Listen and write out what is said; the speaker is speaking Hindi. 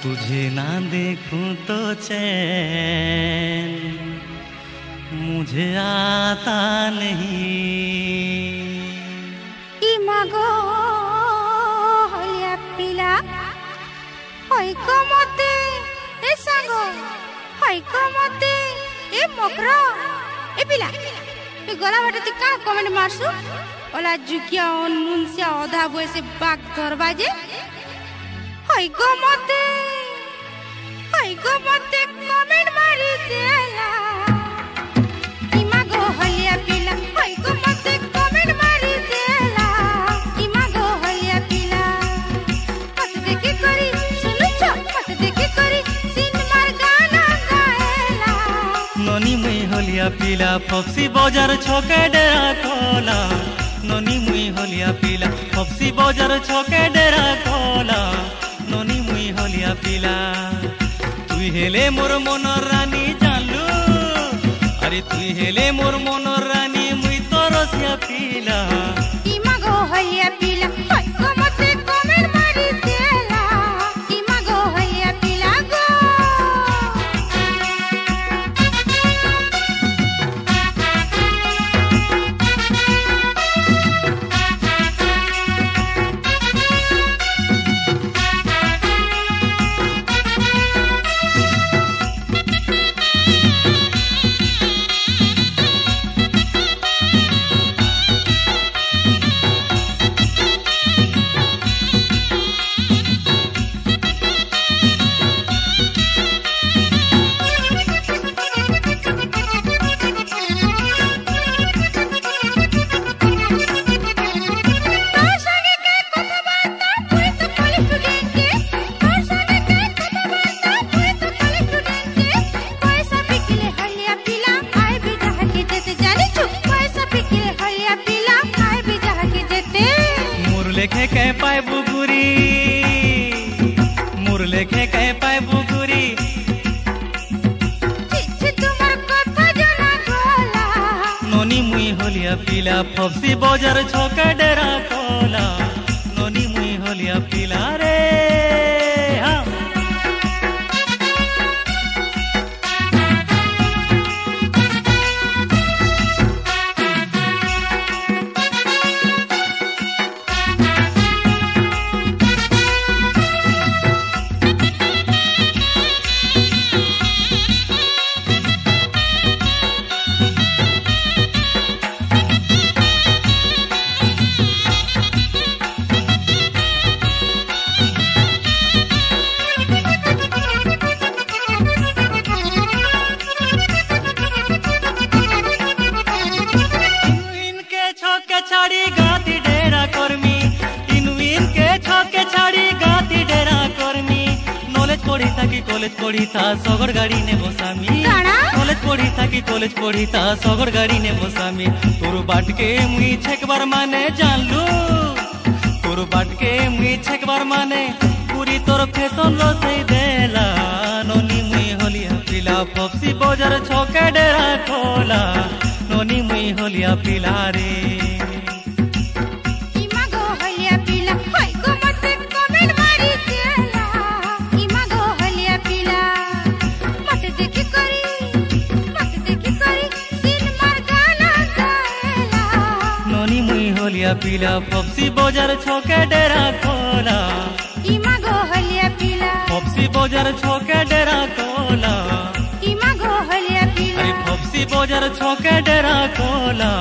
तुझे ना देखूं तो चैन मुझे आता नहीं। इमागो हलिया पिला हईको मते ए सांगो हईको मते ए मकरो ए पिला ए गला बाटे तू का कमेंट मारसु ओला जुकिया ऑन मुनसिया ओधा बोए से बाग धरबा जे हईको मते कमेंट मारी देला। इमागो हलिया पिला हईको मते कमेंट मारी देला। इमागो हलिया पिला मत देखी करी सुनु छ मत देखी करी सिनेमार गाना गाएला। ननी मुई हलिया पिला फक्सी बाजार छके डेरा खोला। ननी मुई हलिया पिला फक्सी बाजार छके डेरा खोला। ननी मुई हलिया पिला तुई हेले मोर मनर रानी जानलू। अरे तुई हेले मोर मनर रानी मुई तो रसिया पिला। इमागो हलिया पिला हईको मते कमेंट मारी देला। इमागो हलिया पिला गो लेखे कह पाए बुगुरी मुर लेखे कह पाए बुगुरी तुम्हार कथा जना गोला। ननी मुई हलिया पिला फक्सी बाजार छके डेरा खोला। ननी मुई हलिया पिला रे हाँ। छाड़ी गाती डेरा कर्मी इनुइन के छके छाड़ी गाती डेरा कर्मी। नॉलेज पढ़ी था कि कॉलेज पढ़ी था सगड़ गाड़ी ने बसामी। कॉलेज पढ़ी था कि कॉलेज पढ़ी था सगड़ गाड़ी ने बसामी। तोर बाट के मुई छेकबार माने जानलू। तोर बाट के मुई छेकबार माने पूरी तोर फैशन लो सही देला। ननी मुई हलिया पिला फक्सी बाजार छके डेरा खोला। ननी मुई हलिया पिला रे हलिया पिला फक्सी बाजार छके डेरा खोला। इमागो हलिया पिला फक्सी बाजार छके डेरा खोला। इमागो हलिया पिला अरे फक्सी बाजार छके डेरा खोला।